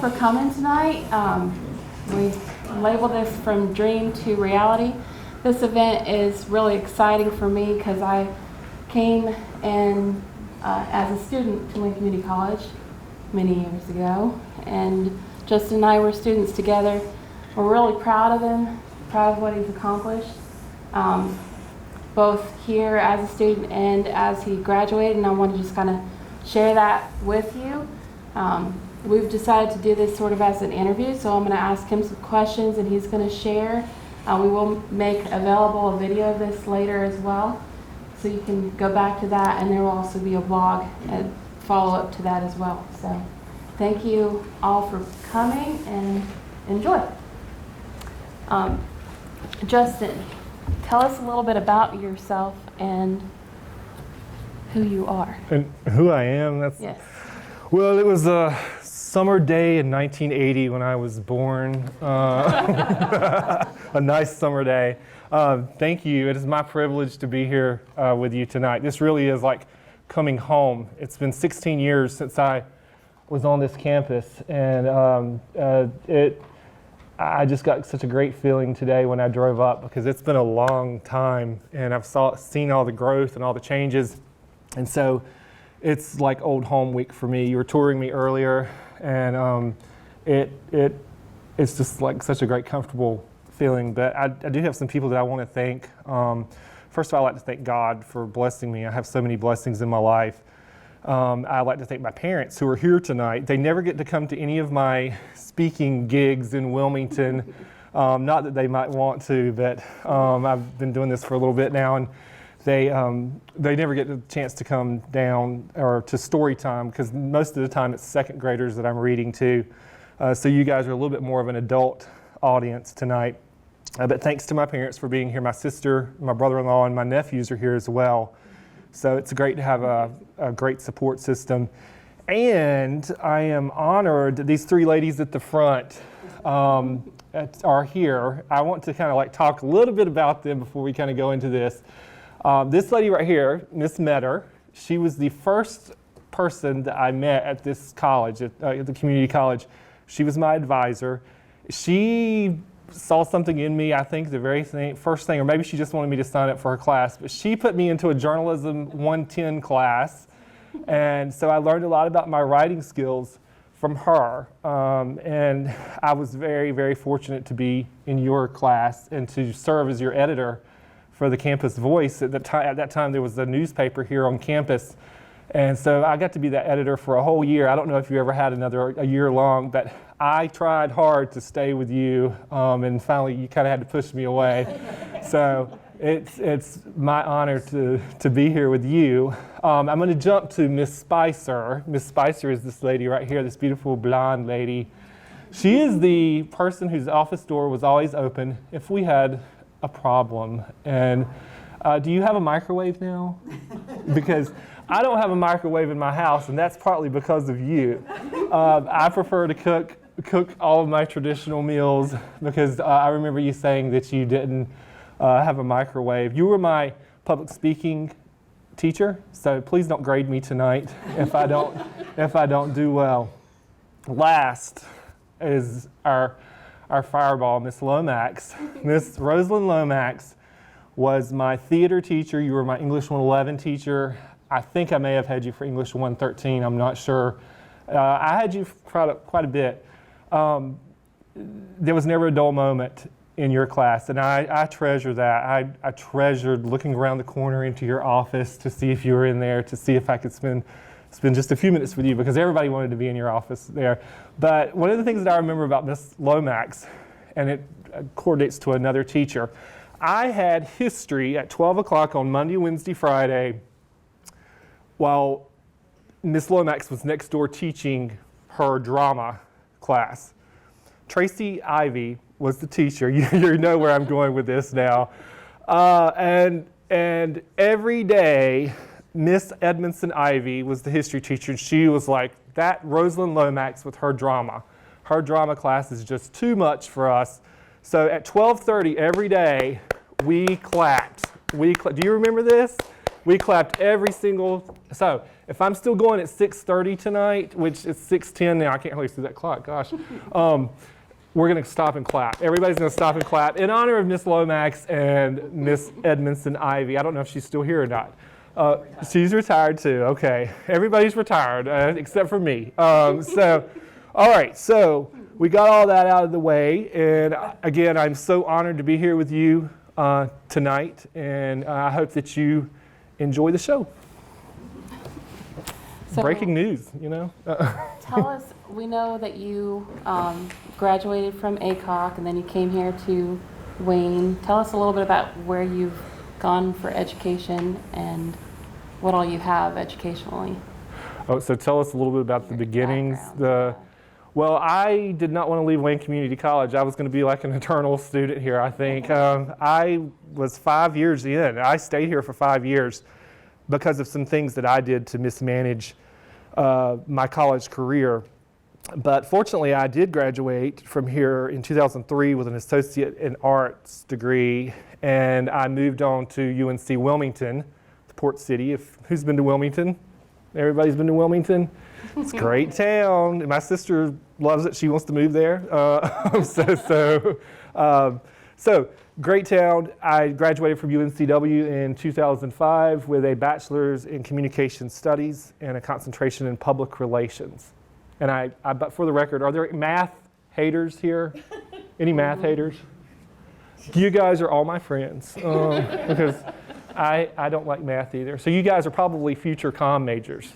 for coming tonight. We labeled this From Dream to Reality. This event is really exciting for me because I came in as a student to Wayne Community College many years ago, and Justin and I were students together. We're really proud of him, proud of what he's accomplished, both here as a student and as he graduated, and I want to just kind of share that with you. We've decided to do this sort of as an interview, so I'm going to ask him some questions and he's going to share. We will make available a video of this later as well, so you can go back to that, and there will also be a vlog and follow-up to that as well. So thank you all for coming, and enjoy. Justin, tell us a little bit about yourself and who you are. And who I am? Yes. Well, it was a summer day in 1980 when I was born. A nice summer day. Thank you. It is my privilege to be here with you tonight. This really is like coming home. It's been 16 years since I was on this campus, and I just got such a great feeling today when I drove up, because it's been a long time, and I've seen all the growth and all the changes, and so it's like old home week for me. You were touring me earlier, and it's just like such a great, comfortable feeling. But I do have some people that I want to thank. First of all, I'd like to thank God for blessing me. I have so many blessings in my life. I'd like to thank my parents who are here tonight. They never get to come to any of my speaking gigs in Wilmington. Not that they might want to, but I've been doing this for a little bit now, and they never get the chance to come down or to story time, because most of the time it's second graders that I'm reading to. So you guys are a little bit more of an adult audience tonight. But thanks to my parents for being here. My sister, my brother-in-law, and my nephews are here as well. So it's great to have a great support system. And I am honored that these three ladies at the front are here. I want to kind of like talk a little bit about them before we kind of go into this. This lady right here, Miss Metter, she was the first person that I met at this college, at the community college. She was my advisor. She saw something in me, I think the very first thing, or maybe she just wanted me to sign up for her class, but she put me into a journalism 110 class, and so I learned a lot about my writing skills from her, and I was very, very fortunate to be in your class and to serve as your editor for the Campus Voice. At that time there was a newspaper here on campus, and so I got to be that editor for a whole year. I don't know if you ever had a year long, but I tried hard to stay with you, and finally you kind of had to push me away. So it's my honor to be here with you. I'm going to jump to Miss Spicer. Miss Spicer is this lady right here, this beautiful blonde lady. She is the person whose office door was always open if we had a problem. And do you have a microwave now? Because I don't have a microwave in my house, and that's partly because of you. I prefer to cook all of my traditional meals, because I remember you saying that you didn't have a microwave. You were my public speaking teacher, so please don't grade me tonight if I don't do well. Last is our fireball, Miss Lomax. Miss Rosalind Lomax was my theater teacher. You were my English 111 teacher. I think I may have had you for English 113. I'm not sure. I had you quite a bit. There was never a dull moment in your class, and I treasure that. I treasured looking around the corner into your office to see if you were in there, to see if I could spend just a few minutes with you, because everybody wanted to be in your office there. But one of the things that I remember about Miss Lomax, and it coordinates to another teacher, I had history at 12 o'clock on Monday, Wednesday, Friday, while Miss Lomax was next door teaching her drama class. Tracy Ivy was the teacher. You know where I'm going with this now. And every day, Miss Edmondson Ivy was the history teacher, and she was like, that Rosalind Lomax with her drama. Her drama class is just too much for us. So at 12:30 every day, we clapped. Do you remember this? We clapped every single, so if I'm still going at 6:30 tonight, which is 6:10 now, I can't hardly see that clock, gosh. We're going to stop and clap. Everybody's going to stop and clap in honor of Miss Lomax and Miss Edmondson Ivy. I don't know if she's still here or not. She's retired too. Okay. Everybody's retired except for me. All right. So we got all that out of the way. And again, I'm so honored to be here with you tonight. And I hope that you enjoy the show. So, breaking news, Tell us, we know that you graduated from ACOC and then you came here to Wayne. Tell us a little bit about where you've gone for education and what all you have educationally. Oh, so tell us a little bit about the beginnings. Well, I did not want to leave Wayne Community College. I was going to be like an eternal student here, I think. I was 5 years in. I stayed here for 5 years because of some things that I did to mismanage my college career. But fortunately, I did graduate from here in 2003 with an associate in arts degree, and I moved on to UNC Wilmington, the port city. Who's been to Wilmington? Everybody's been to Wilmington? It's a great town. My sister loves it. She wants to move there. So great town. I graduated from UNCW in 2005 with a bachelor's in communication studies and a concentration in public relations. And but for the record, are there math haters here? Any math haters? You guys are all my friends because I don't like math either. So you guys are probably future comm majors.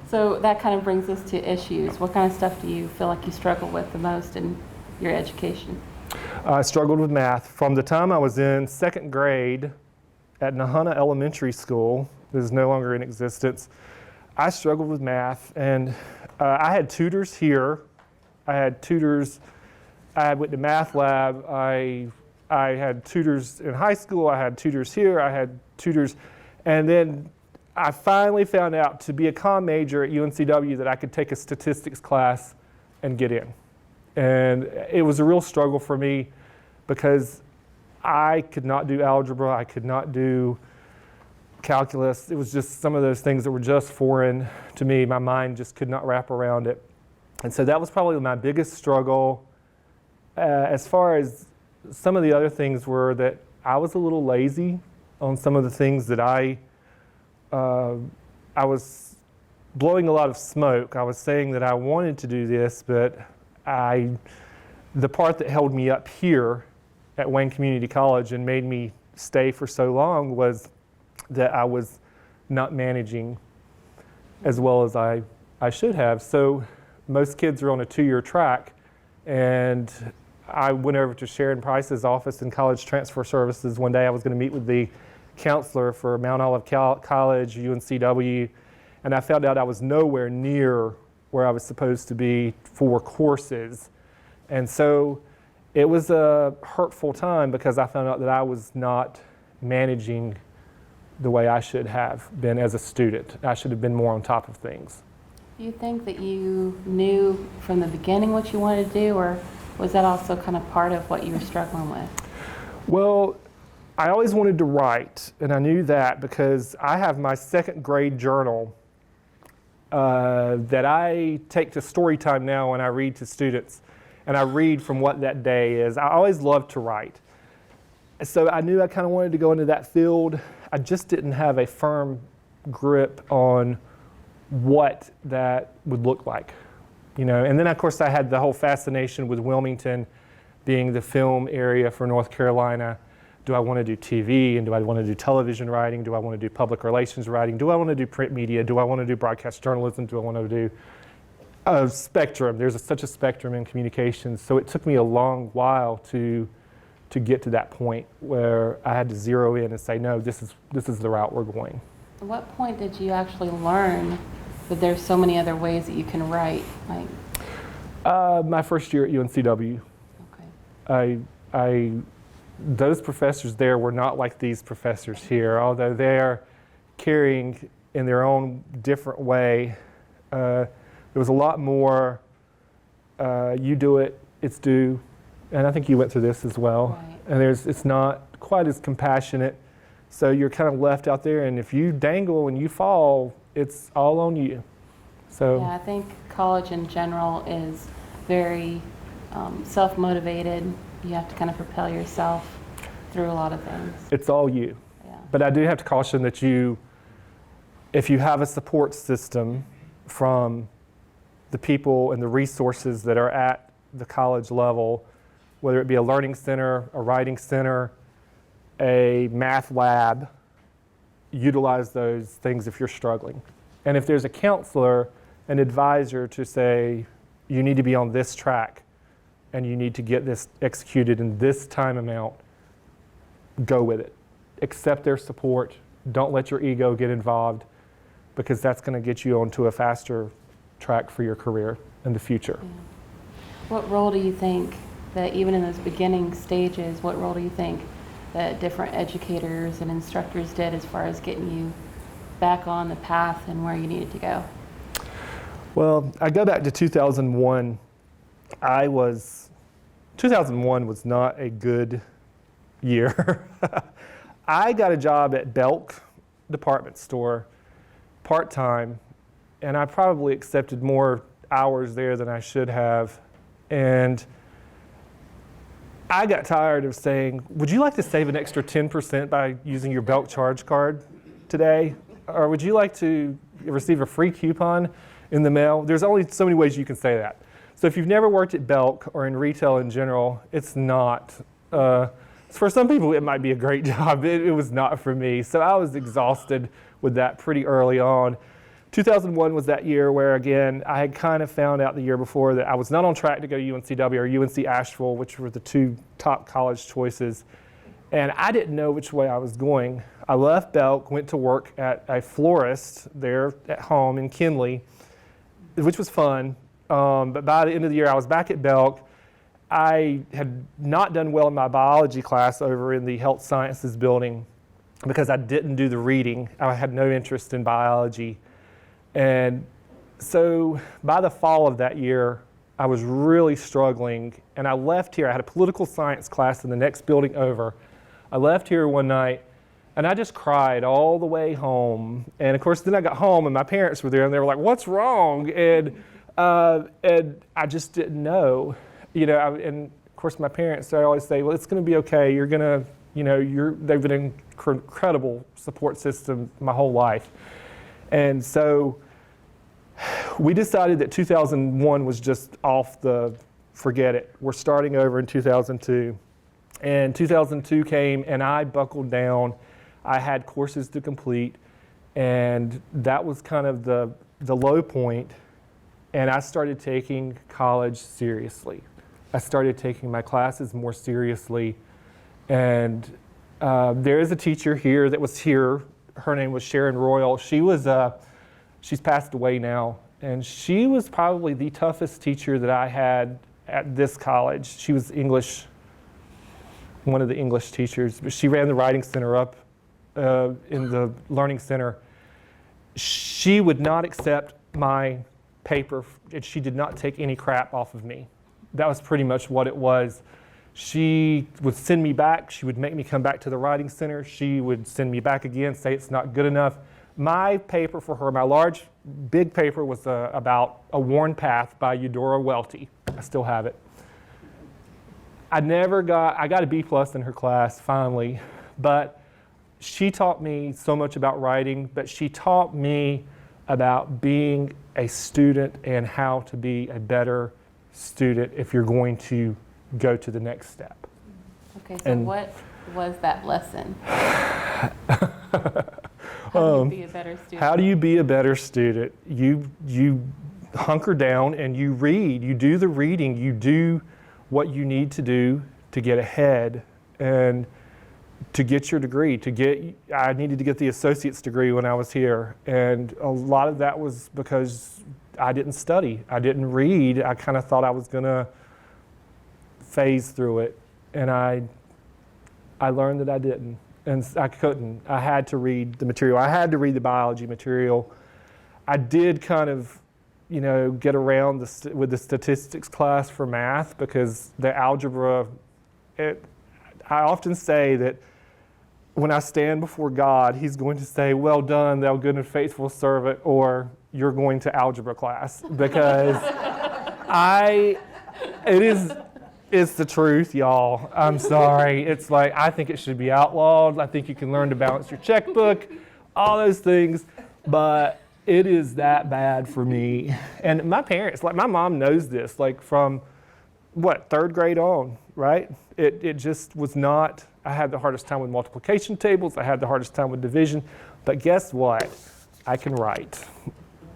So that kind of brings us to issues. What kind of stuff do you feel like you struggle with the most in your education? I struggled with math from the time I was in second grade at Nahana Elementary School. It is no longer in existence. I struggled with math, and I had tutors here. I went to math lab. I had tutors in high school. I had tutors here. I had tutors, and then I finally found out to be a comm major at UNCW that I could take a statistics class and get in. And it was a real struggle for me because I could not do algebra. I could not do calculus. It was just some of those things that were just foreign to me. My mind just could not wrap around it. And so that was probably my biggest struggle. As far as some of the other things were that I was a little lazy on some of the things that I was blowing a lot of smoke. I was saying that I wanted to do this, but the part that held me up here at Wayne Community College and made me stay for so long was that I was not managing as well as I should have. So most kids are on a 2-year track, and I went over to Sharon Price's office in College Transfer Services one day. I was going to meet with the counselor for Mount Olive College, UNCW, and I found out I was nowhere near where I was supposed to be for courses. And so it was a hurtful time because I found out that I was not managing the way I should have been as a student. I should have been more on top of things. Do you think that you knew from the beginning what you wanted to do, or was that also kind of part of what you were struggling with? Well, I always wanted to write, and I knew that because I have my second grade journal that I take to story time now when I read to students, and I read from what that day is. I always loved to write. So I knew I kind of wanted to go into that field. I just didn't have a firm grip on what that would look like, And then of course I had the whole fascination with Wilmington being the film area for North Carolina. Do I want to do TV, and do I want to do television writing? Do I want to do public relations writing? Do I want to do print media? Do I want to do broadcast journalism? Do I want to do a spectrum? There's such a spectrum in communications. So it took me a long while to get to that point where I had to zero in and say, no, this is the route we're going. At what point did you actually learn that there's so many other ways that you can write? My first year at UNCW. Okay. Those professors there were not like these professors here, although they're carrying in their own different way. There was a lot more, you do it, it's due. And I think you went through this as well. Right. And it's not quite as compassionate. So you're kind of left out there, and if you dangle and you fall, it's all on you. So Yeah, I think college in general is very self-motivated. You have to kind of propel yourself through a lot of things. it's all you. Yeah. But I do have to caution that if you have a support system from the people and the resources that are at the college level, whether it be a learning center, a writing center, a math lab, utilize those things if you're struggling. And if there's a counselor, an advisor to say, you need to be on this track and you need to get this executed in this time amount, go with it. Accept their support. Don't let your ego get involved, because that's going to get you onto a faster track for your career in the future. Yeah. What role do you think that even in those beginning stages, what role do you think that different educators and instructors did as far as getting you back on the path and where you needed to go? Well, I go back to 2001. 2001 was not a good year. I got a job at Belk department store, part-time, and I probably accepted more hours there than I should have. And I got tired of saying, would you like to save an extra 10% by using your Belk charge card today? Or would you like to receive a free coupon in the mail? There's only so many ways you can say that. So if you've never worked at Belk or in retail in general, it's not. For some people, it might be a great job. It was not for me. So I was exhausted with that pretty early on. 2001 was that year where, again, I had kind of found out the year before that I was not on track to go to UNCW or UNC Asheville, which were the two top college choices. And I didn't know which way I was going. I left Belk, went to work at a florist there at home in Kinley, which was fun. But by the end of the year, I was back at Belk. I had not done well in my biology class over in the health sciences building because I didn't do the reading. I had no interest in biology. And so by the fall of that year, I was really struggling. And I left here. I had a political science class in the next building over. I left here one night and I just cried all the way home. And of course, then I got home and my parents were there and they were like, "What's wrong?" And I just didn't know. And of course, my parents, they always say, "Well, it's going to be okay. You're going to, they've been an incredible support system my whole life." And so we decided that 2001 was just forget it. We're starting over in 2002. And 2002 came and I buckled down. I had courses to complete. And that was kind of the low point. And I started taking college seriously. I started taking my classes more seriously. And there is a teacher here that was here. Her name was Sharon Royal. She's passed away now. And she was probably the toughest teacher that I had at this college. She was one of the English teachers. But she ran the writing center up in the learning center. She would not accept my paper, and she did not take any crap off of me. That was pretty much what it was. She would send me back. She would make me come back to the writing center. She would send me back again, say it's not good enough. My paper for her, my big paper was about A Worn Path by Eudora Welty. I still have it. I got a B+ in her class finally, but she taught me so much about writing, but she taught me about being a student and how to be a better student if you're going to go to the next step. Okay, so what was that lesson? How do you be a better student? How do you be a better student? You hunker down and you read. You do the reading. You do what you need to do to get ahead and to get your degree. I needed to get the associate's degree when I was here. And a lot of that was because I didn't study. I didn't read. I kind of thought I was going to phase through it. And I learned that I didn't. And I couldn't. I had to read the material. I had to read the biology material. I did kind of, get around with the statistics class for math because the algebra, I often say that when I stand before God, He's going to say, "Well done, thou good and faithful servant," or "You're going to algebra class," because it's the truth, y'all. I'm sorry. It's like, I think it should be outlawed. I think you can learn to balance your checkbook, all those things, but it is that bad for me. And my parents, like my mom knows this, like from third grade on, right? It just was not, I had the hardest time with multiplication tables. I had the hardest time with division, but guess what? I can write,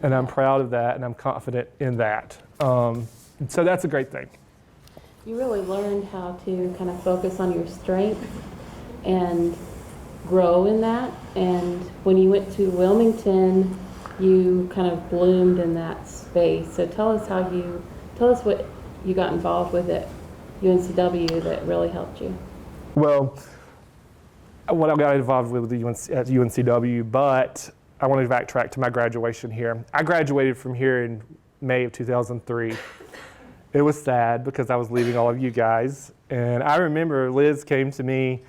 and I'm proud of that, and I'm confident in that. So that's a great thing. You really learned how to kind of focus on your strengths and grow in that. And when you went to Wilmington, you kind of bloomed in that space. So tell us what you got involved with at UNCW that really helped you. Well, what I got involved with at UNCW, but I wanted to backtrack to my graduation here. I graduated from here in May of 2003. It was sad because I was leaving all of you guys. And I remember Liz came to me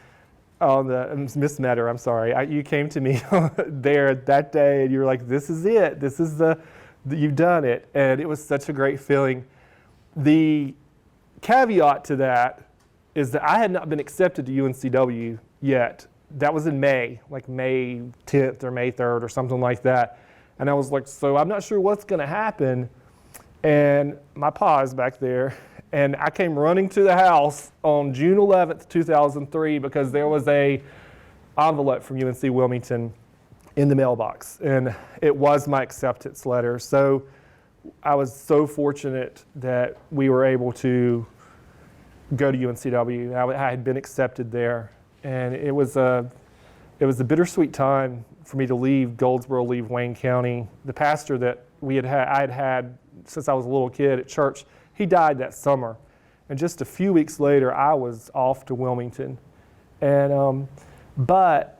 Miss Metter, I'm sorry. You came to me there that day and you were like, "This is it. You've done it." And it was such a great feeling. The caveat to that is that I had not been accepted to UNCW yet. That was in May, like May 10th or May 3rd or something like that. And I was like, so I'm not sure what's going to happen. And my pa is back there. And I came running to the house on June 11th, 2003, because there was a envelope from UNC Wilmington in the mailbox. And it was my acceptance letter. So I was so fortunate that we were able to go to UNCW. I had been accepted there. And it was a bittersweet time for me to leave Goldsboro, leave Wayne County. The pastor that I had had since I was a little kid at church, he died that summer. And just a few weeks later, I was off to Wilmington. And but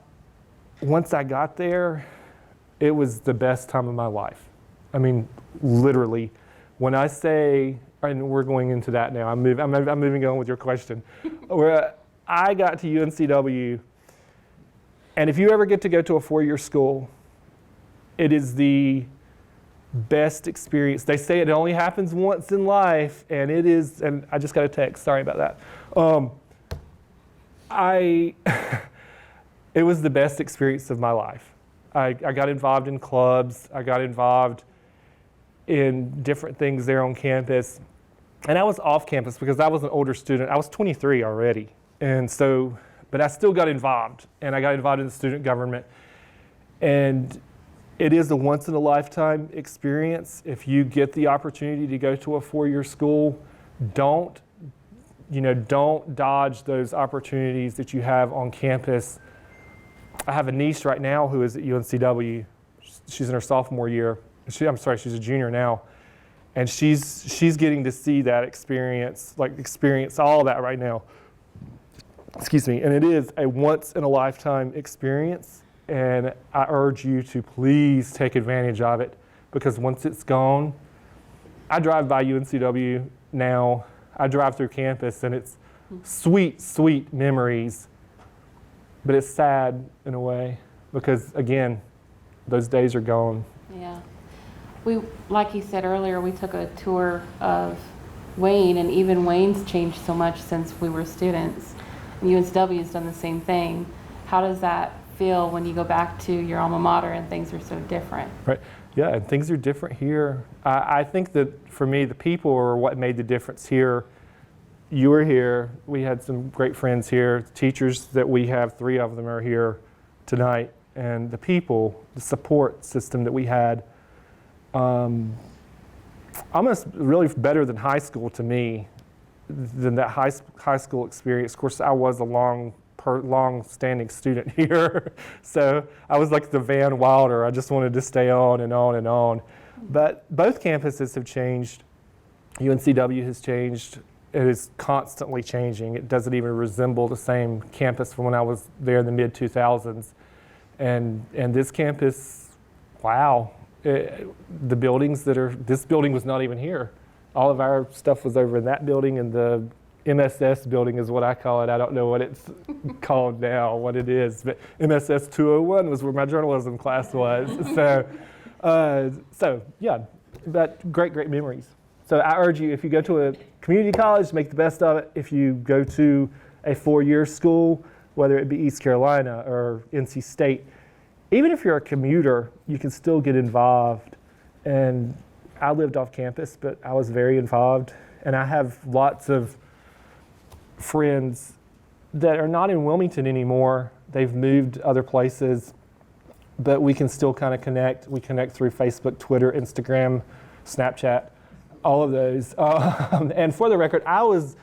once I got there, it was the best time of my life. I mean, literally, when I say, and we're going into that now, I'm moving on with your question. Where I got to UNCW, and if you ever get to go to a four-year school, it is the best experience. They say it only happens once in life, and it is, and I just got a text, sorry about that. It was the best experience of my life. I got involved in clubs, I got involved in different things there on campus, and I was off campus because I was an older student. I was 23 already, and so, but I still got involved, and I got involved in the student government, and it is a once-in-a-lifetime experience. If you get the opportunity to go to a four-year school, don't dodge those opportunities that you have on campus. I have a niece right now who is at UNCW. She's in her sophomore year. She's a junior now. And she's getting to see that experience all that right now. Excuse me. And it is a once-in-a-lifetime experience. And I urge you to please take advantage of it, because once it's gone, I drive by UNCW now. I drive through campus, and it's sweet, sweet memories. But it's sad in a way, because again, those days are gone. Yeah. Like you said earlier, we took a tour of Wayne, and even Wayne's changed so much since we were students. And UNCW has done the same thing. How does that feel when you go back to your alma mater and things are so different? Right. Yeah, and things are different here. I think that for me, the people are what made the difference here. You were here. We had some great friends here. Teachers that we have, 3 of them are here tonight. And the people, the support system that we had, almost really better than high school to me, than that high school experience. Of course, I was a long-standing student here, so I was like the Van Wilder. I just wanted to stay on and on and on. But both campuses have changed. UNCW has changed. It is constantly changing. It doesn't even resemble the same campus from when I was there in the mid-2000s. And this campus, wow. The buildings this building was not even here. All of our stuff was over in that building, and the MSS building is what I call it. I don't know what it's called now, what it is, but MSS 201 was where my journalism class was. So yeah, but great memories. So I urge you, if you go to a community college, make the best of it. If you go to a 4-year school, whether it be East Carolina or NC State, even if you're a commuter, you can still get involved. And I lived off campus, but I was very involved. And I have lots of friends that are not in Wilmington anymore. They've moved other places, but we can still kind of connect. We connect through Facebook, Twitter, Instagram, Snapchat, all of those. And for the record, I was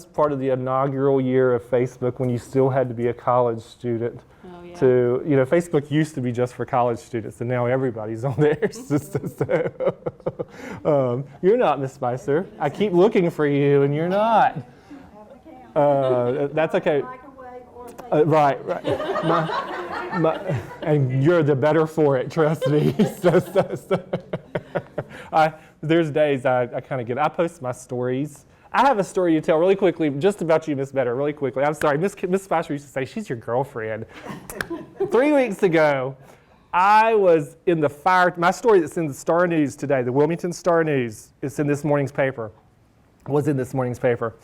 part of the inaugural year of Facebook when you still had to be a college student. Oh, yeah. Facebook used to be just for college students, and now everybody's on there. You're not, Miss Spicer. I keep looking for you, and you're not. That's okay. Right. And you're the better for it, trust me. There's days I kind of I post my stories. I have a story to tell really quickly, just about you, Miss Better, really quickly. I'm sorry, Miss Spicer used to say, she's your girlfriend. 3 weeks ago, I was in the my story that's in the Star News today, the Wilmington Star News, it's in this morning's paper, was in this morning's paper.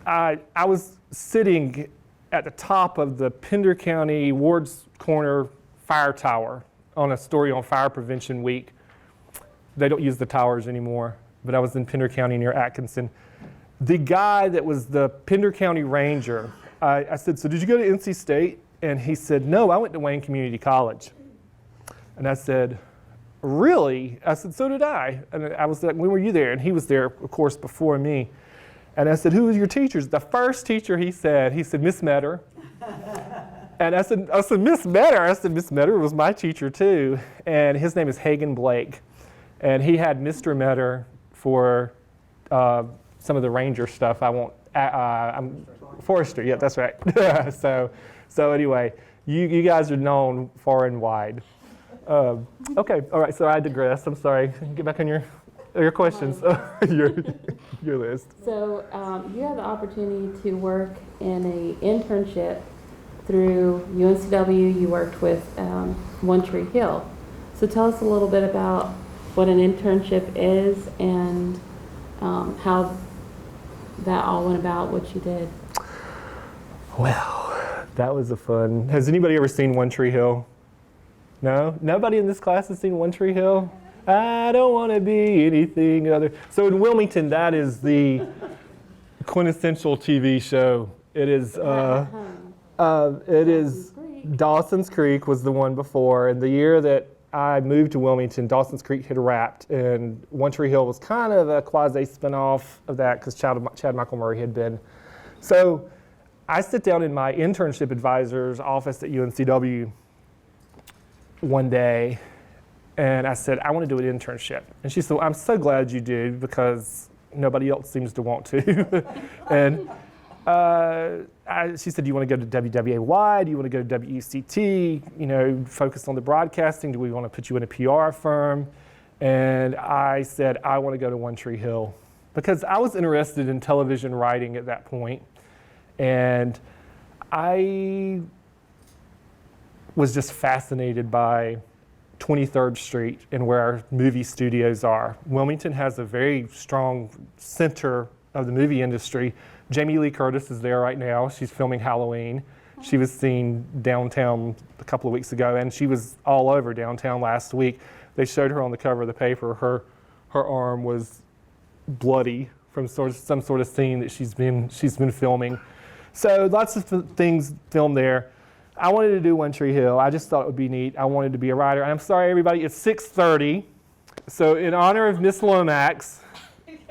I was sitting at the top of the Pender County Ward's Corner fire tower on a story on Fire Prevention Week. They don't use the towers anymore, but I was in Pender County near Atkinson. The guy that was the Pender County Ranger, I said, so did you go to NC State? And he said, no, I went to Wayne Community College. And I said, really? I said, so did I. And I was like, when were you there? And he was there, of course, before me. And I said, who was your teachers? The first teacher he said, Miss Metter. And I said, Miss Metter? I said, Miss Metter was my teacher too. And his name is Hagen Blake. And he had Mr. Metter for some of the ranger stuff. I'm forestry, yeah, that's right. So anyway, you guys are known far and wide. Okay, all right, so I digress. I'm sorry. Get back on your questions, your list. So you had the opportunity to work in an internship through UNCW. You worked with One Tree Hill. So tell us a little bit about what an internship is and how that all went about, what you did. Well, that was a fun. Has anybody ever seen One Tree Hill? No? Nobody in this class has seen One Tree Hill? I don't want to be anything other. So in Wilmington, that is the quintessential TV show. It is. Dawson's Creek was the one before, and the year that I moved to Wilmington, Dawson's Creek had wrapped, and One Tree Hill was kind of a quasi spinoff of that because Chad Michael Murray had been. So I sit down in my internship advisor's office at UNCW one day, and I said, I want to do an internship. And she said, well, I'm so glad you did because nobody else seems to want to. And she said, do you want to go to WWAY? Do you want to go to WECT? Focus on the broadcasting. Do we want to put you in a PR firm? And I said, I want to go to One Tree Hill because I was interested in television writing at that point. And I was just fascinated by 23rd Street and where our movie studios are. Wilmington has a very strong center of the movie industry. Jamie Lee Curtis is there right now. She's filming Halloween. She was seen downtown a couple of weeks ago, and she was all over downtown last week. They showed her on the cover of the paper. Her arm was bloody from some sort of scene that she's been filming. So lots of things filmed there. I wanted to do One Tree Hill. I just thought it would be neat. I wanted to be a writer. And I'm sorry, everybody, it's 6:30. So in honor of Miss Lomax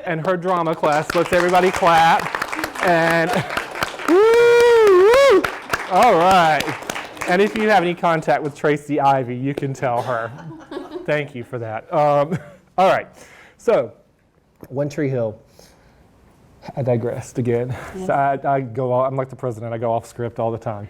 and her drama class, let's everybody clap. And woo! All right. And if you have any contact with Tracy Ivy, you can tell her. Thank you for that. All right. So One Tree Hill. I digressed again. Yes. So I go off, I'm like the president, I go off script all the time.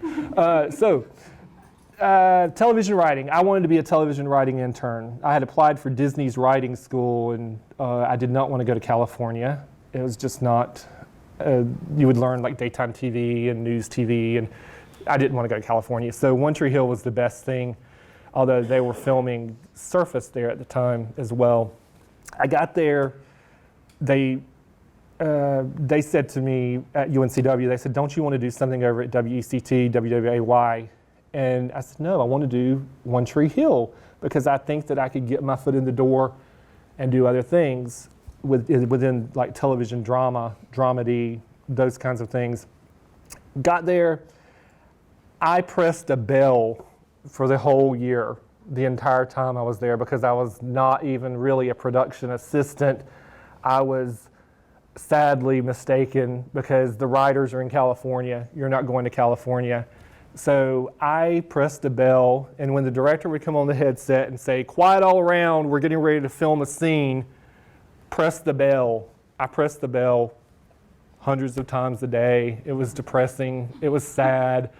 Television writing. I wanted to be a television writing intern. I had applied for Disney's writing school, and I did not want to go to California. It was just not, you would learn like daytime TV and news TV, and I didn't want to go to California. So One Tree Hill was the best thing, although they were filming Surface there at the time as well. I got there, they said to me at UNCW, they said, don't you want to do something over at WECT, WWAY? And I said, no, I want to do One Tree Hill because I think that I could get my foot in the door and do other things within like television drama, dramedy, those kinds of things. Got there, I pressed a bell for the whole year, the entire time I was there, because I was not even really a production assistant. I was sadly mistaken because the writers are in California. You're not going to California. So I pressed the bell, and when the director would come on the headset and say, quiet all around, we're getting ready to film a scene, press the bell. I pressed the bell hundreds of times a day. It was depressing. It was sad.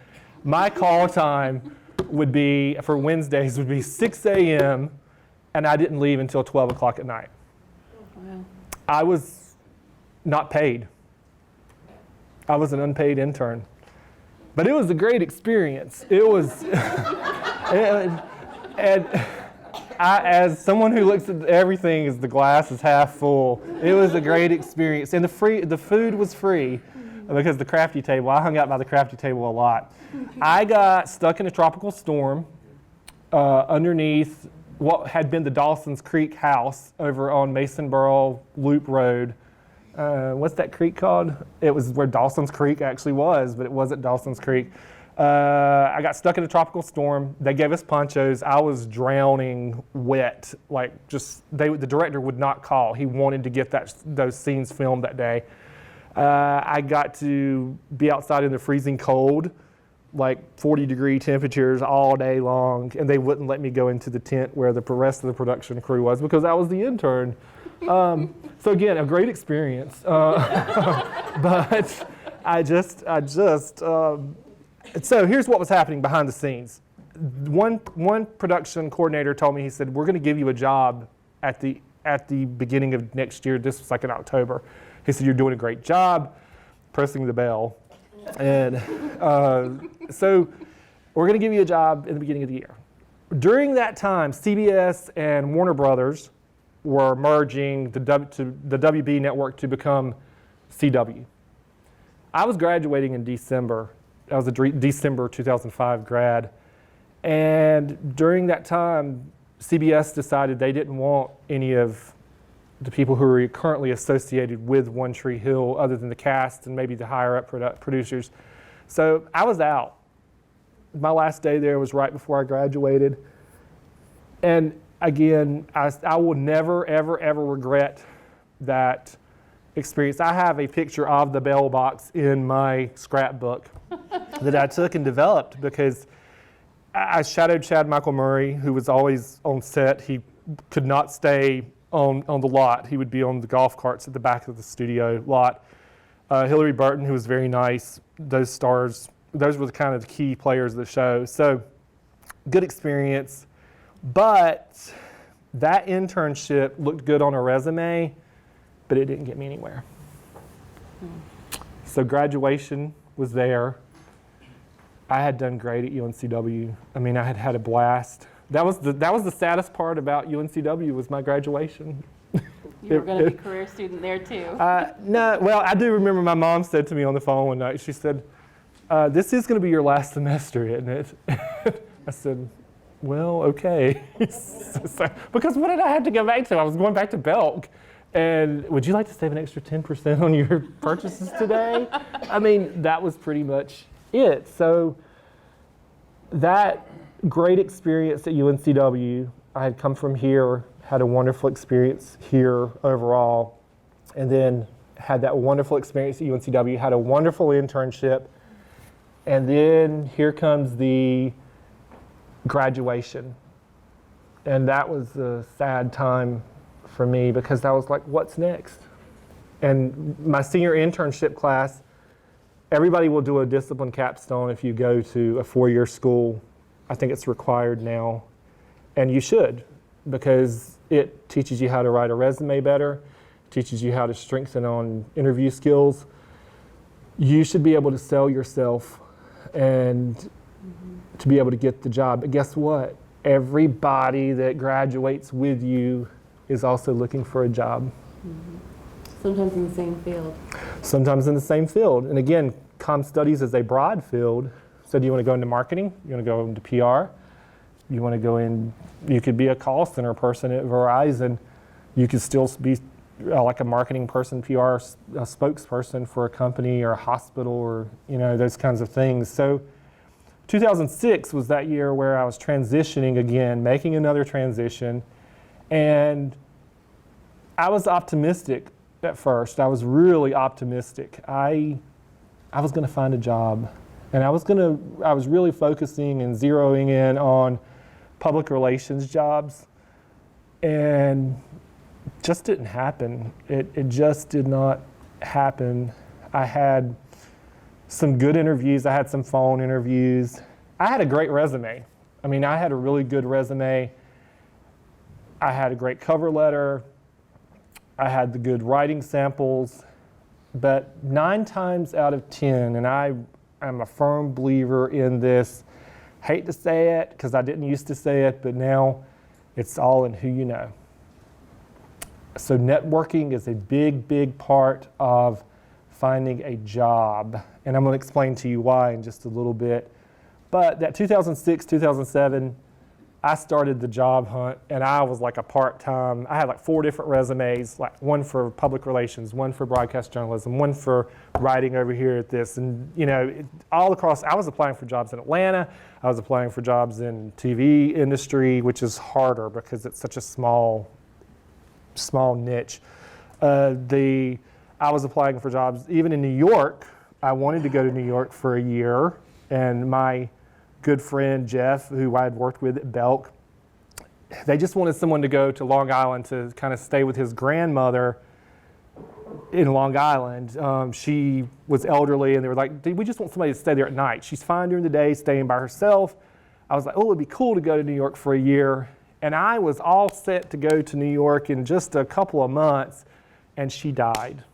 My call time would be, for Wednesdays, would be 6 a.m., and I didn't leave until 12 o'clock at night. Wow. I was not paid. I was an unpaid intern. But it was a great experience. It was, and I, as someone who looks at everything as the glass is half full, it was a great experience. And the food was free because the crafty table, I hung out by the crafty table a lot. I got stuck in a tropical storm underneath what had been the Dawson's Creek house over on Masonboro Loop Road. What's that creek called? It was where Dawson's Creek actually was, but it wasn't Dawson's Creek. I got stuck in a tropical storm. They gave us ponchos. I was drowning wet. Like the director would not call. He wanted to get those scenes filmed that day. I got to be outside in the freezing cold, like 40-degree temperatures all day long, and they wouldn't let me go into the tent where the rest of the production crew was because I was the intern. So again, a great experience, but so here's what was happening behind the scenes. One production coordinator told me, he said, we're going to give you a job at the beginning of next year. This was like in October. He said, you're doing a great job, pressing the bell. And so we're going to give you a job in the beginning of the year. During that time, CBS and Warner Brothers were merging the WB network to become CW. I was graduating in December. I was a December 2005 grad. And during that time, CBS decided they didn't want any of the people who are currently associated with One Tree Hill other than the cast and maybe the higher up producers. So I was out. My last day there was right before I graduated. And again, I will never, ever, ever regret that experience. I have a picture of the bell box in my scrapbook that I took and developed because I shadowed Chad Michael Murray, who was always on set. He could not stay on the lot. He would be on the golf carts at the back of the studio lot. Hillary Burton, who was very nice. Those stars, those were the kind of the key players of the show. So good experience. But that internship looked good on a resume, but it didn't get me anywhere. So graduation was there. I had done great at UNCW. I mean, I had had a blast. That was the saddest part about UNCW was my graduation. You were going to be a career student there too. No, well, I do remember my mom said to me on the phone one night, she said, this is going to be your last semester, isn't it? I said, well, okay. Because what did I have to go back to? I was going back to Belk. And would you like to save an extra 10% on your purchases today? I mean, that was pretty much it. So that great experience at UNCW, I had come from here, had a wonderful experience here overall, and then had that wonderful experience at UNCW, had a wonderful internship, and then here comes the graduation. And that was a sad time for me because I was like, what's next? And my senior internship class, everybody will do a discipline capstone if you go to a 4-year school. I think it's required now, and you should, because it teaches you how to write a resume better, teaches you how to strengthen on interview skills. You should be able to sell yourself and to be able to get the job. But guess what? Everybody that graduates with you is also looking for a job. Sometimes in the same field. Sometimes in the same field. And again, comm studies is a broad field. So do you want to go into marketing? You want to go into PR? You want to go in, you could be a call center person at Verizon. You could still be like a marketing person, PR, a spokesperson for a company or a hospital or, those kinds of things. So 2006 was that year where I was transitioning again, making another transition. And I was optimistic at first. I was really optimistic. I was going to find a job. And I was really focusing and zeroing in on public relations jobs. And it just didn't happen. It just did not happen. I had some good interviews. I had some phone interviews. I had a great resume. I had a really good resume. I had a great cover letter. I had the good writing samples. But 9 times out of 10, and I'm a firm believer in this, hate to say it because I didn't used to say it, but now it's all in who you know. So networking is a big, big part of finding a job. And I'm going to explain to you why in just a little bit. But that 2006, 2007, I started the job hunt, and I was like a part-time. I had like 4 different resumes, like one for public relations, one for broadcast journalism, one for writing over here at this. And, all across, I was applying for jobs in Atlanta. I was applying for jobs in TV industry, which is harder because it's such a small niche. I was applying for jobs even in New York. I wanted to go to New York for a year, and my good friend Jeff, who I had worked with at Belk, they just wanted someone to go to Long Island to kind of stay with his grandmother in Long Island. She was elderly, and they were like, we just want somebody to stay there at night. She's fine during the day, staying by herself. I was like, it'd be cool to go to New York for a year. And I was all set to go to New York in just a couple of months, and she died.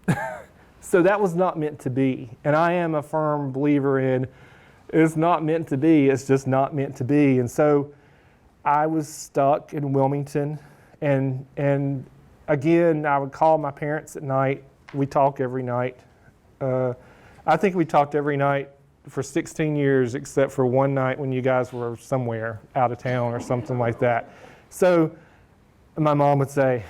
Wow. So that was not meant to be. And I am a firm believer in it's not meant to be, it's just not meant to be. And so I was stuck in Wilmington. And again, I would call my parents at night. We talk every night. I think we talked every night for 16 years, except for one night when you guys were somewhere out of town or something like that. So my mom would say,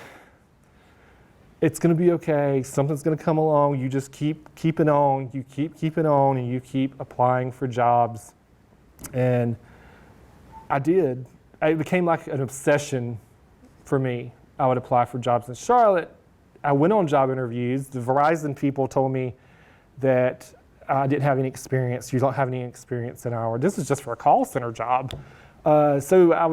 it's going to be okay. Something's going to come along. You just keep it on. You keep it on, and you keep applying for jobs. And I did. It became like an obsession for me. I would apply for jobs in Charlotte. I went on job interviews. The Verizon people told me that I didn't have any experience. You don't have any experience in our. This is just for a call center job. So I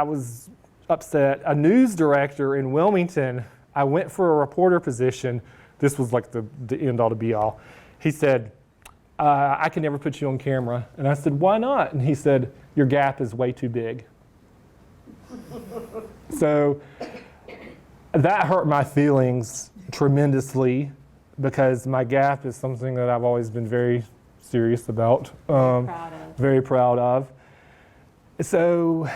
was upset. A news director in Wilmington, I went for a reporter position. This was like the end all to be all. He said, I can never put you on camera. And I said, why not? And he said, your gap is way too big. So that hurt my feelings tremendously because my gap is something that I've always been very serious about, very proud of. So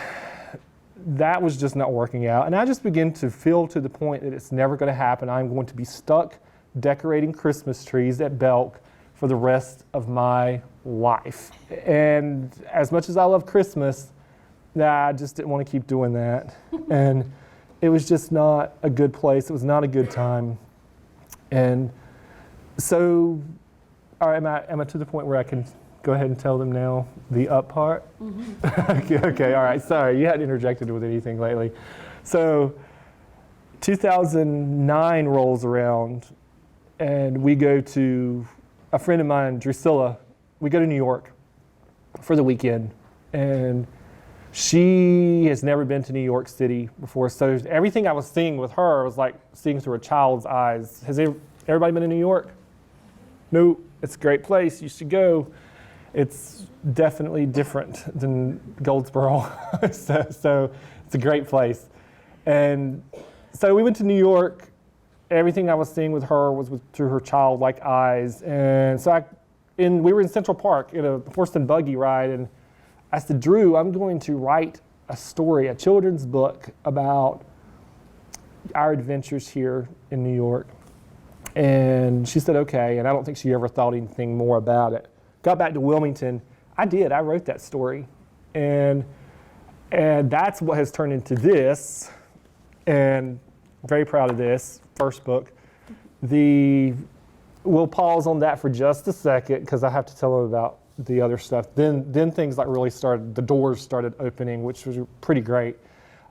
that was just not working out. And I just began to feel to the point that it's never going to happen. I'm going to be stuck decorating Christmas trees at Belk for the rest of my life. And as much as I love Christmas, I just didn't want to keep doing that. And it was just not a good place. It was not a good time. And so, all right, am I to the point where I can go ahead and tell them now the up part? Mm-hmm. Okay, all right. Sorry, you hadn't interjected with anything lately. So 2009 rolls around, and we go to a friend of mine, Drusilla. We go to New York for the weekend, and she has never been to New York City before. So everything I was seeing with her was like seeing through a child's eyes. Has everybody been to New York? No, it's a great place. You should go. It's definitely different than Goldsboro. so it's a great place. And So we went to New York. Everything I was seeing with her was through her childlike eyes. And so we were in Central Park in a horse and buggy ride, and I said, Drew, I'm going to write a story, a children's book about our adventures here in New York. And she said, okay, and I don't think she ever thought anything more about it. Got back to Wilmington. I wrote that story. And that's what has turned into this, and very proud of this first book. We'll pause on that for just a second because I have to tell them about the other stuff. Then things like really started, the doors started opening, which was pretty great.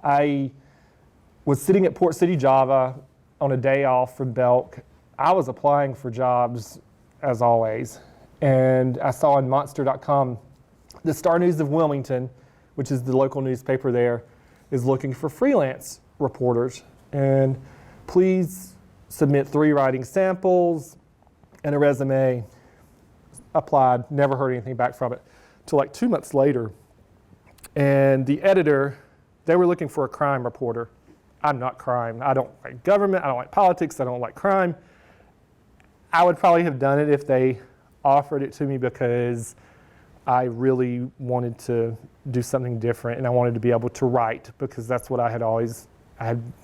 I was sitting at Port City, Java on a day off from Belk. I was applying for jobs as always. And I saw on monster.com, the Star News of Wilmington, which is the local newspaper there, is looking for freelance reporters. And please submit 3 writing samples and a resume. Applied, never heard anything back from it till like 2 months later. And the editor, they were looking for a crime reporter. I'm not crime. I don't like government. I don't like politics. I don't like crime. I would probably have done it if they offered it to me because I really wanted to do something different and I wanted to be able to write because that's what I had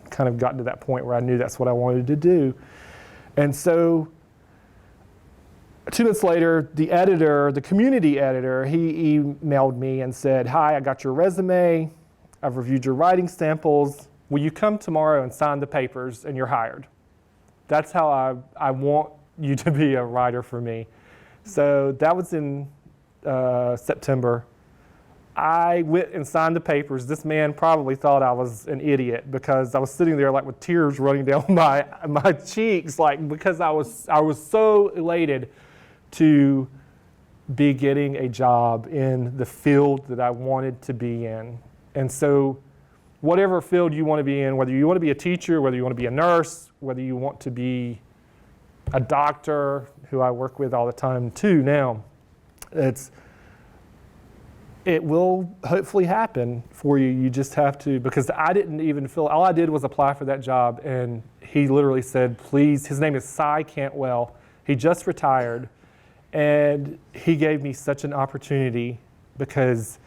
kind of gotten to that point where I knew that's what I wanted to do. And so 2 months later, the editor, the community editor, he emailed me and said, hi, I got your resume. I've reviewed your writing samples. Will you come tomorrow and sign the papers and you're hired? That's how I want you to be a writer for me. So that was in September. I went and signed the papers. This man probably thought I was an idiot because I was sitting there like with tears running down my cheeks, like because I was so elated to be getting a job in the field that I wanted to be in. And so whatever field you want to be in, whether you want to be a teacher, whether you want to be a nurse, whether you want to be a doctor, who I work with all the time too now, it will hopefully happen for you. You just have to, because I didn't even all I did was apply for that job, and he literally said, please, his name is Cy Cantwell. He just retired, and he gave me such an opportunity because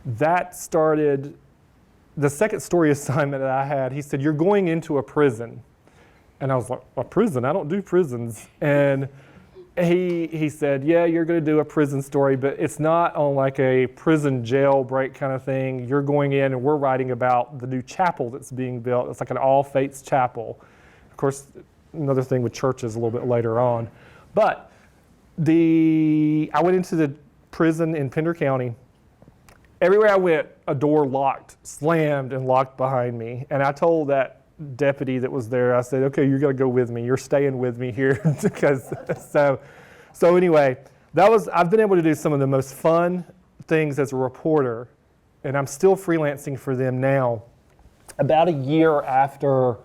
that started the second story assignment that I had. He said, you're going into a prison. And I was like, a prison? I don't do prisons. And he said, yeah, you're going to do a prison story, but it's not on like a prison jailbreak kind of thing. You're going in and we're writing about the new chapel that's being built. It's like an all faiths chapel. Of course, another thing with churches a little bit later on. But I went into the prison in Pender County. Everywhere I went, a door locked, slammed and locked behind me. And I told that deputy that was there, I said, okay, you're going to go with me. You're staying with me here. because so anyway, I've been able to do some of the most fun things as a reporter, and I'm still freelancing for them now. About a year after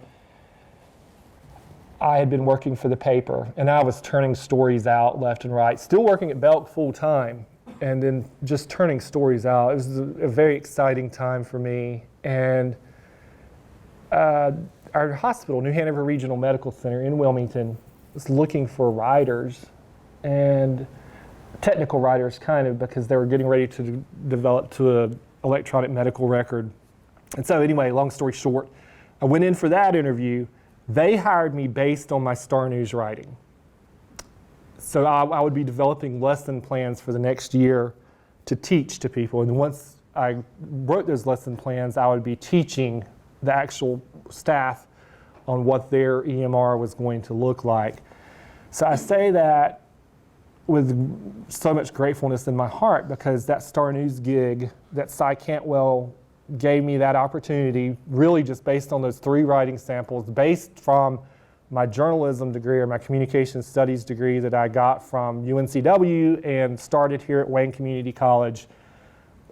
I had been working for the paper, and I was turning stories out left and right, still working at Belk full time, and then just turning stories out. It was a very exciting time for me. And our hospital, New Hanover Regional Medical Center in Wilmington, was looking for writers, and technical writers kind of, because they were getting ready to develop to an electronic medical record. And so anyway, long story short, I went in for that interview. They hired me based on my Star News writing. So I would be developing lesson plans for the next year to teach to people. And once I wrote those lesson plans, I would be teaching the actual staff on what their EMR was going to look like. So I say that with so much gratefulness in my heart because that Star News gig, that Cy Cantwell gave me that opportunity really just based on those 3 writing samples, based from my journalism degree or my communication studies degree that I got from UNCW and started here at Wayne Community College.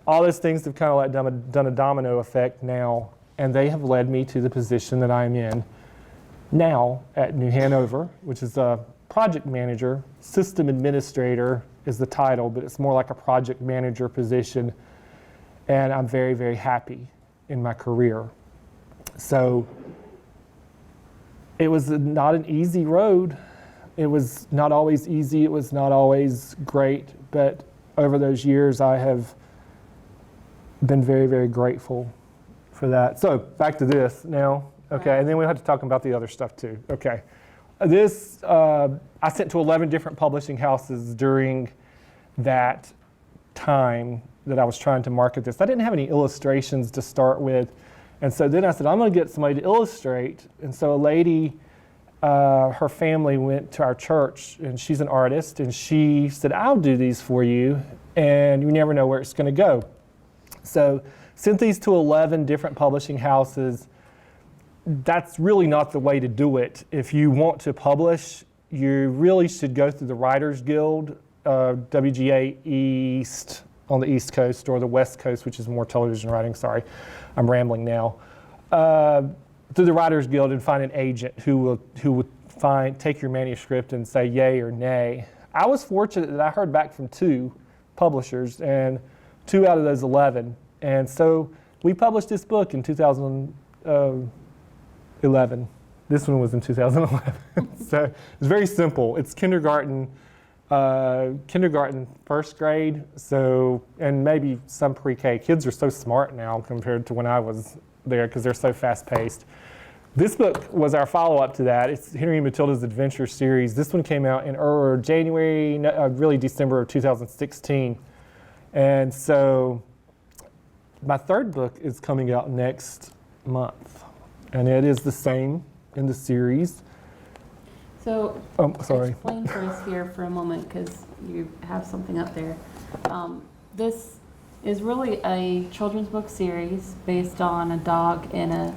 All those things have kind of like done a domino effect now, and they have led me to the position that I'm in now at New Hanover, which is a project manager. System administrator is the title, but it's more like a project manager position. And I'm very, very happy in my career. So it was not an easy road. It was not always easy. It was not always great. But over those years, I have been very, very grateful for that. So back to this now. Okay, and then we have to talk about the other stuff too. Okay, this I sent to 11 different publishing houses during that time that I was trying to market this. I didn't have any illustrations to start with, and so then I said, I'm going to get somebody to illustrate. And so a lady, her family went to our church, and she's an artist, and she said, I'll do these for you, and you never know where it's going to go. So sent these to 11 different publishing houses. That's really not the way to do it. If you want to publish, you really should go through the Writers Guild, WGA East on the East Coast, or the West Coast, which is more television writing. Sorry, I'm rambling now. Through the Writers Guild and find an agent who will take your manuscript and say yay or nay. I was fortunate that I heard back from 2 publishers, and 2 out of those 11. And so we published this book in 2011. This one was in 2011. So it's very simple. It's kindergarten, first grade, so, and maybe some pre-K. Kids are so smart now compared to when I was there because they're so fast-paced. This book was our follow-up to that. It's Henry and Matilda's Adventure Series. This one came out in January, really December of 2016. And so my 3rd book is coming out next month, and it is the same in the series. So sorry. Explain for us here for a moment, because you have something up there. This is really a children's book series based on a dog and a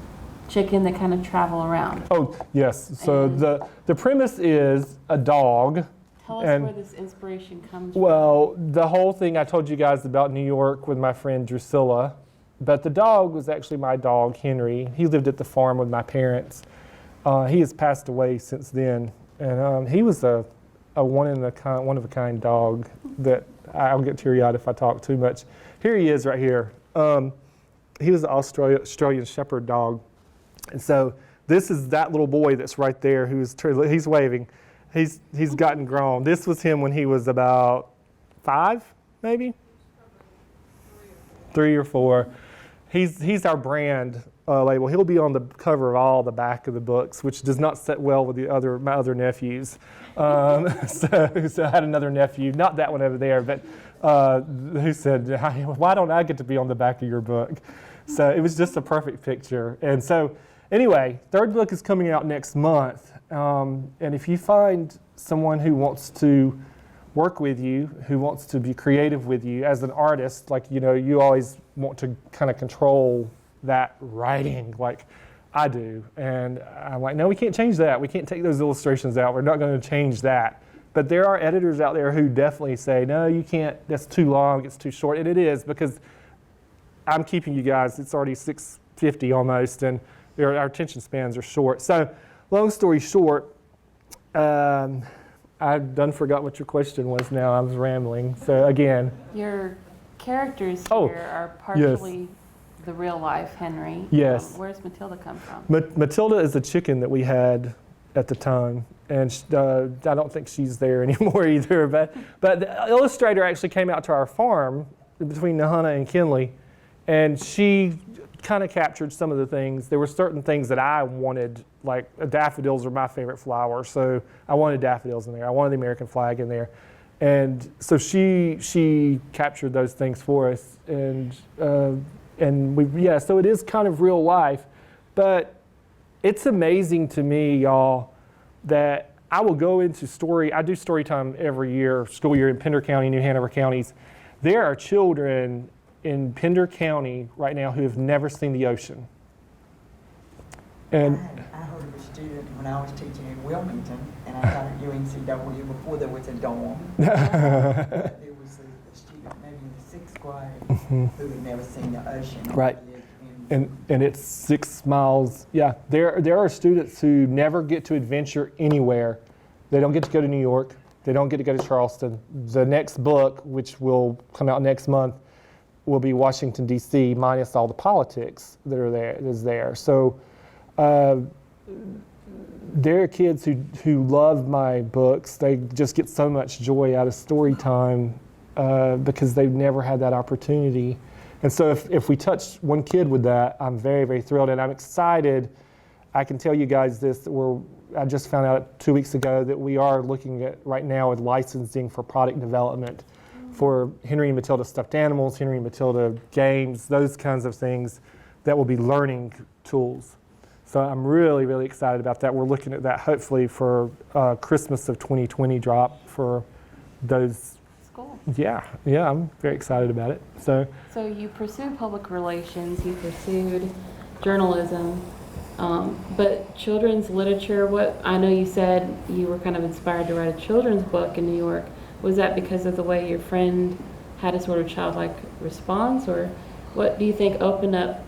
chicken that kind of travel around. Oh, yes. So the premise is a dog. Tell us where this inspiration comes from. Well, the whole thing I told you guys about New York with my friend Drusilla, but the dog was actually my dog, Henry. He lived at the farm with my parents. He has passed away since then, and he was a one-of-a-kind dog that I'll get teary-eyed if I talk too much. Here he is right here. He was an Australian Shepherd dog, and so this is that little boy that's right there he's waving. He's gotten grown. This was him when he was about 5, maybe? 3 or 4. He's our brand label. He'll be on the cover of all the back of the books, which does not sit well with my other nephews. So I had another nephew, not that one over there, but who said, why don't I get to be on the back of your book? So it was just a perfect picture. And so anyway, 3rd book is coming out next month. And if you find someone who wants to work with you, who wants to be creative with you as an artist, like, you always want to kind of control that writing like I do. And I'm like, no, we can't change that. We can't take those illustrations out. We're not going to change that. But there are editors out there who definitely say, no, you can't. That's too long. It's too short. And it is, because I'm keeping you guys. It's already 6:50 almost, and our attention spans are short. So long story short, I've done forgot what your question was now. I was rambling. So again. Your characters here are partially the real life Henry. Yes. Where's Matilda come from? Matilda is a chicken that we had at the time, and I don't think she's there anymore either. But the illustrator actually came out to our farm between Nahana and Kinley, and she kind of captured some of the things. There were certain things that I wanted, like daffodils are my favorite flower, so I wanted daffodils in there. I wanted the American flag in there. And so she captured those things for us, and so it is kind of real life. But it's amazing to me, y'all, that I will go into I do story time every year, school year in Pender County, New Hanover counties. There are children in Pender County right now who have never seen the ocean. And I heard of a student when I was teaching in Wilmington, and I taught at UNCW before there was a dorm. There was a student maybe in the 6th grade who had never seen the ocean. Right. And it's 6 miles. Yeah, there are students who never get to adventure anywhere. They don't get to go to New York. They don't get to go to Charleston. The next book, which will come out next month, will be Washington, D.C., minus all the politics that is there. So there are kids who love my books. They just get so much joy out of story time because they've never had that opportunity. And so if we touch one kid with that, I'm very, very thrilled, and I'm excited. I can tell you guys this, I just found out 2 weeks ago that we are looking at right now at licensing for product development for Henry and Matilda stuffed animals, Henry and Matilda games, those kinds of things that will be learning tools. So I'm really, really excited about that. We're looking at that hopefully for Christmas of 2020 drop for those. Cool. Yeah, I'm very excited about it. So you pursued public relations, you pursued journalism, but children's literature, I know you said you were kind of inspired to write a children's book in New York. Was that because of the way your friend had a sort of childlike response, or what do you think opened up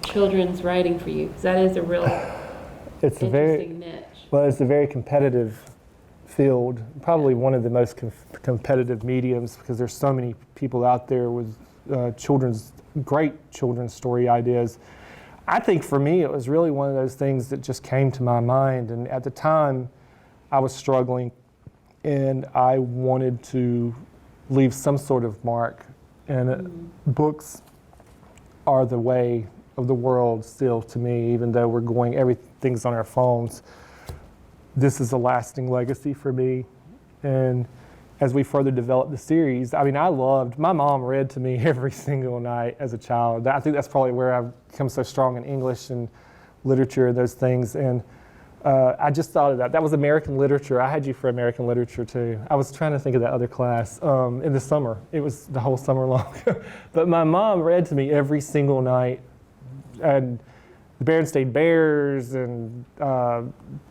children's writing for you? Because that is a real interesting niche. Well, it's a very competitive field, probably one of the most competitive mediums, because there's so many people out there with great children's story ideas. I think for me, it was really one of those things that just came to my mind. And at the time, I was struggling, and I wanted to leave some sort of mark. And books are the way of the world still to me, even though everything's on our phones. This is a lasting legacy for me. And as we further developed the series, my mom read to me every single night as a child. I think that's probably where I've become so strong in English and literature and those things. And I just thought of that. That was American literature. I had you for American literature too. I was trying to think of that other class in the summer. It was the whole summer long. But my mom read to me every single night. And the Berenstain Bears and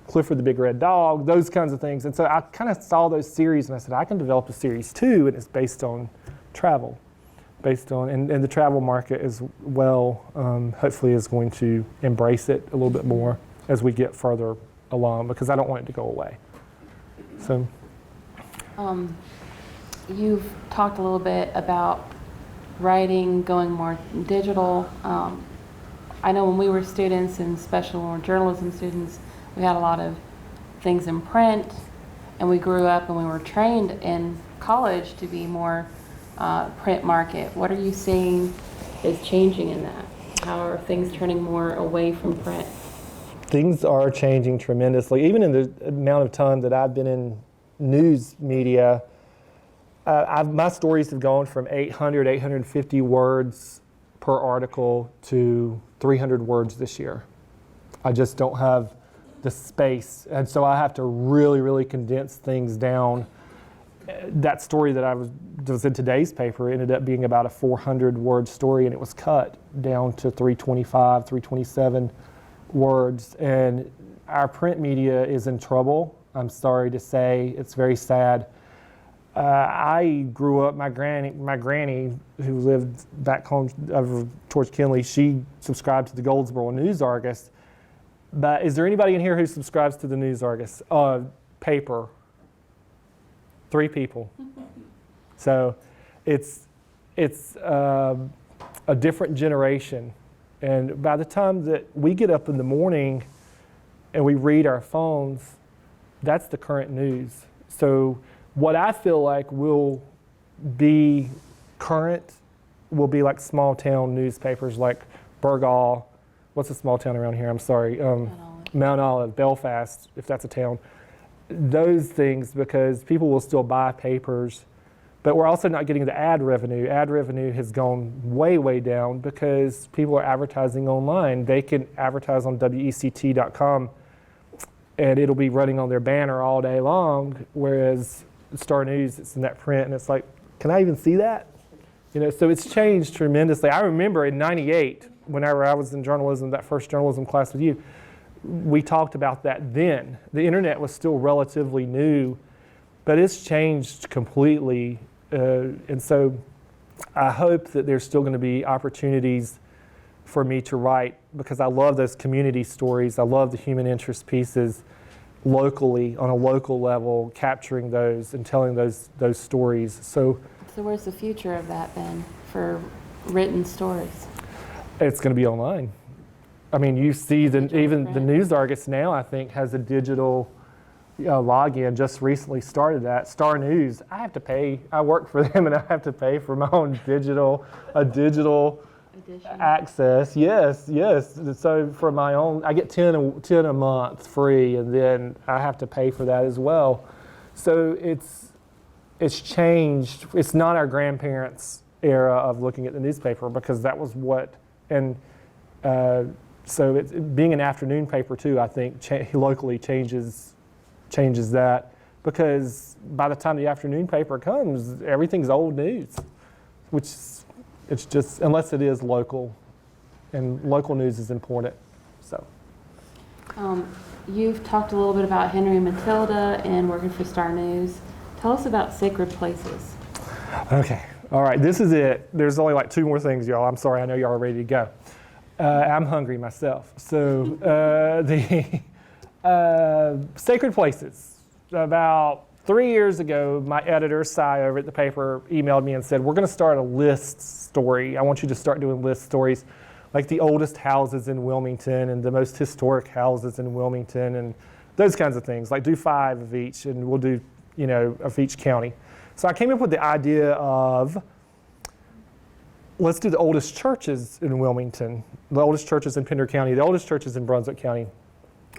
Clifford the Big Red Dog, those kinds of things. And so I kind of saw those series and I said, I can develop a series too, and it's based on travel. And the travel market as well, hopefully is going to embrace it a little bit more as we get further along, because I don't want it to go away. So, you've talked a little bit about writing, going more digital. I know when we were students and special journalism students, we had a lot of things in print, and we grew up and we were trained in college to be more print market. What are you seeing is changing in that? How are things turning more away from print? Things are changing tremendously. Even in the amount of time that I've been in news media, my stories have gone from 800, 850 words per article to 300 words this year. I just don't have the space, and so I have to really, really condense things down. That story that was in today's paper ended up being about a 400-word story, and it was cut down to 325, 327 words. And our print media is in trouble. I'm sorry to say, it's very sad. I grew up, my granny who lived back home over towards Kinley, she subscribed to the Goldsboro News Argus. But is there anybody in here who subscribes to the News Argus paper? 3 people. So it's a different generation. And by the time that we get up in the morning and we read our phones, that's the current news. So what I feel like will be current will be like small town newspapers like Burgall. What's a small town around here? I'm sorry. Mount Olive, Belfast, if that's a town. Those things, because people will still buy papers, but we're also not getting the ad revenue. Ad revenue has gone way, way down because people are advertising online. They can advertise on WECT.com and it'll be running on their banner all day long, whereas Star News, it's in that print, and it's like, can I even see that? So it's changed tremendously. I remember in '98, whenever I was in journalism, that first journalism class with you, we talked about that then. The internet was still relatively new, but it's changed completely. And so I hope that there's still going to be opportunities for me to write, because I love those community stories. I love the human interest pieces locally, on a local level, capturing those and telling those stories. So where's the future of that then for written stories? It's going to be online. I mean, you see even the print. News Argus now, I think, has a digital login. Just recently started that. Star News, I have to pay. I work for them, and I have to pay for my own digital Edition. access. Yes. So for my own, I get 10 a month free, and then I have to pay for that as well. So it's changed. It's not our grandparents' era of looking at the newspaper, because that was what, and so being an afternoon paper too, I think locally changes that, because by the time the afternoon paper comes, everything's old news, which it's just, unless it is local, and local news is important. So You've talked a little bit about Henry and Matilda and working for Star News. Tell us about Sacred Places. Okay, all right, this is it. There's only like 2 more things, y'all. I'm sorry, I know y'all are ready to go. I'm hungry myself. So the Sacred Places. About 3 years ago, my editor, Cy, over at the paper, emailed me and said, we're going to start a list story. I want you to start doing list stories, like the oldest houses in Wilmington and the most historic houses in Wilmington and those kinds of things. Like do 5 of each, and we'll do, of each county. So I came up with the idea of, let's do the oldest churches in Wilmington, the oldest churches in Pender County, the oldest churches in Brunswick County.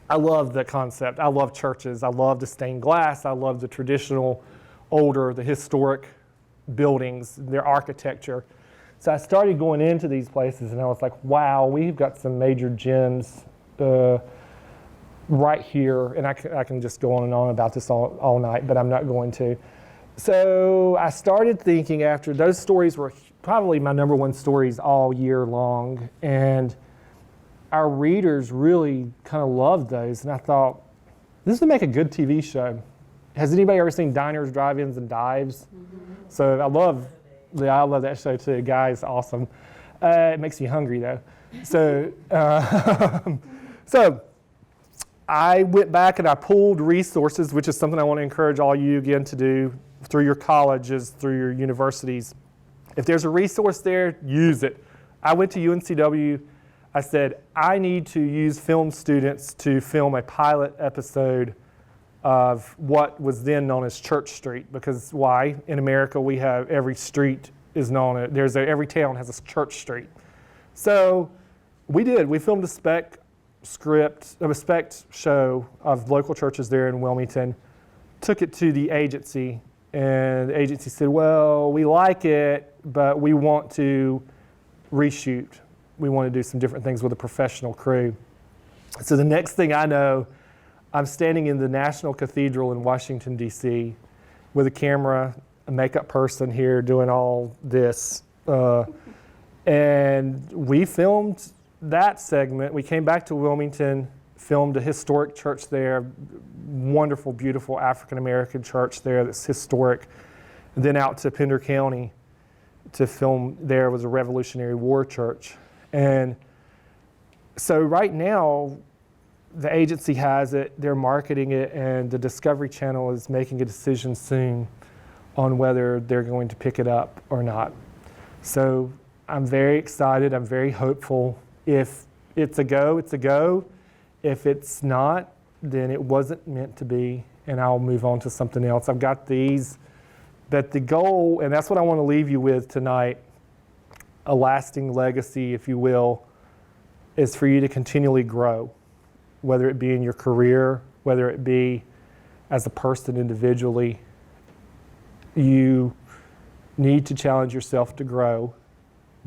I love the concept. I love churches. I love the stained glass. I love the traditional, older, the historic buildings, their architecture. So I started going into these places, and I was like, wow, we've got some major gems right here. And I can just go on and on about this all night, but I'm not going to. So I started thinking, after those stories were probably my number 1 stories all year long, and our readers really kind of loved those, and I thought, this would make a good TV show. Has anybody ever seen Diners, Drive-Ins, and Dives? Mm-hmm. So I love that show too. Guy's awesome. It makes me hungry though. So, so I went back and I pulled resources, which is something I want to encourage all you again to do through your colleges, through your universities. If there's a resource there, use it. I went to UNCW. I said, I need to use film students to film a pilot episode of what was then known as Church Street, because why? In America, we have every street is known, every town has a church street. So we filmed a spec show of local churches there in Wilmington, took it to the agency, and the agency said, well, we like it, but we want to reshoot. We want to do some different things with a professional crew. So the next thing I know, I'm standing in the National Cathedral in Washington, D.C. with a camera, a makeup person here doing all this. And we filmed that segment. We came back to Wilmington, filmed a historic church there, wonderful, beautiful African-American church there that's historic. And then out to Pender County to film there was a Revolutionary War church. And so right now, the agency has it, they're marketing it, and the Discovery Channel is making a decision soon on whether they're going to pick it up or not. So I'm very excited, I'm very hopeful. If it's a go, it's a go. If it's not, then it wasn't meant to be, and I'll move on to something else. I've got these, but the goal, and that's what I want to leave you with tonight, a lasting legacy, if you will, is for you to continually grow, whether it be in your career, whether it be as a person individually. You need to challenge yourself to grow,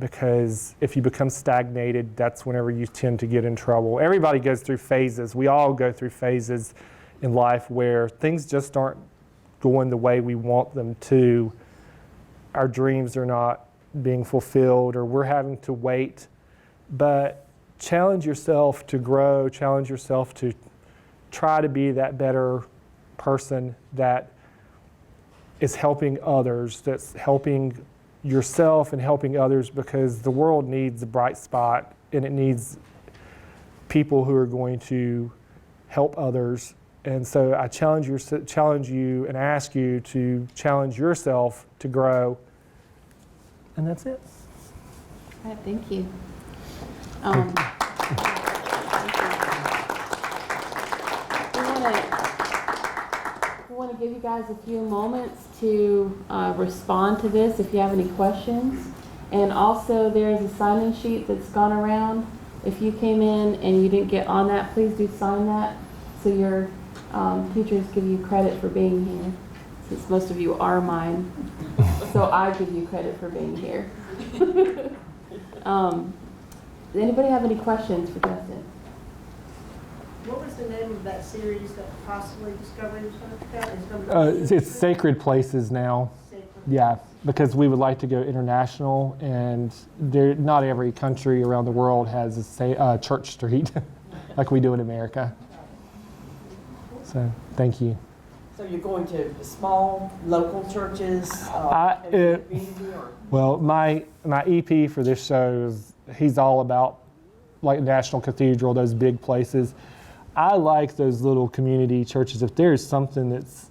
because if you become stagnated, that's whenever you tend to get in trouble. Everybody goes through phases. We all go through phases in life where things just aren't going the way we want them to. Our dreams are not being fulfilled, or we're having to wait. But challenge yourself to grow, challenge yourself to try to be that better person that is helping others, that's helping yourself and helping others, because the world needs a bright spot, and it needs people who are going to help others. And so I challenge you and ask you to challenge yourself to grow. And that's it. All right, thank you. I want to give you guys a few moments to respond to this if you have any questions. And also there's a sign-in sheet that's gone around. If you came in and you didn't get on that, please do sign that so your teachers give you credit for being here. Since most of you are mine, so I give you credit for being here. Anybody have any questions for Justin? What was the name of that series that possibly Discovery was going to come? It's Sacred Places now. Yeah, because we would like to go international, and not every country around the world has a church street like we do in America. So, thank you. So you're going to small local churches? Well, my EP for this show he's all about like National Cathedral, those big places. I like those little community churches. If there's something that's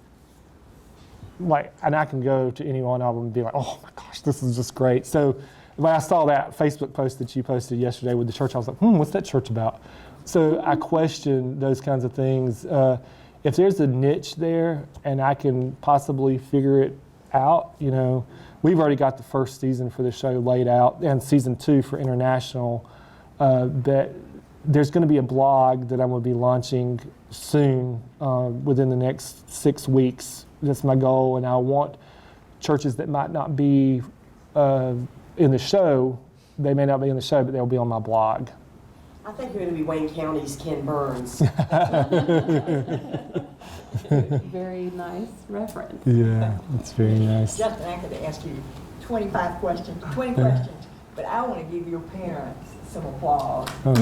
like, and I can go to any one of them and be like, oh my gosh, this is just great. So when I saw that Facebook post that you posted yesterday with the church, I was like, what's that church about? So I question those kinds of things. If there's a niche there and I can possibly figure it out, we've already got the first season for the show laid out and season 2 for international. That there's going to be a blog that I'm going to be launching soon within the next 6 weeks. That's my goal, and I want churches that might not be in the show, they may not be in the show, but they'll be on my blog. I think you're going to be Wayne County's Ken Burns. Very nice reference. Yeah, it's very nice. Justin, I could ask you 20 questions, but I want to give your parents some applause. Oh,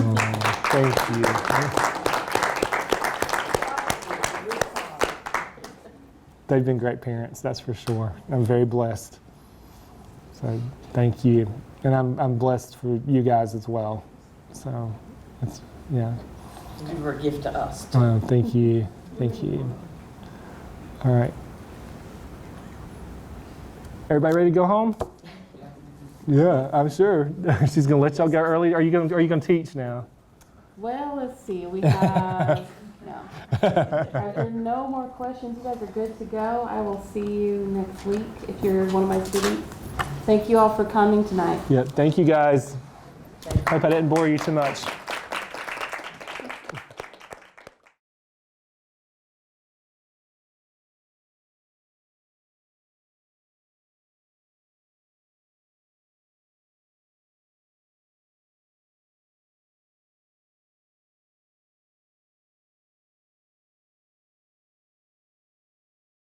thank you. They've been great parents, that's for sure. I'm very blessed. So thank you. And I'm blessed for you guys as well. So it's, yeah. You were a gift to us, too. Oh, thank you. Thank you. All right. Everybody ready to go home? Yeah, I'm sure. She's gonna let y'all go early. Are you gonna teach now? Well, let's see. We have no. Are there no more questions? You guys are good to go. I will see you next week if you're one of my students. Thank you all for coming tonight. Yeah. Thank you guys. Hope I didn't bore you too much.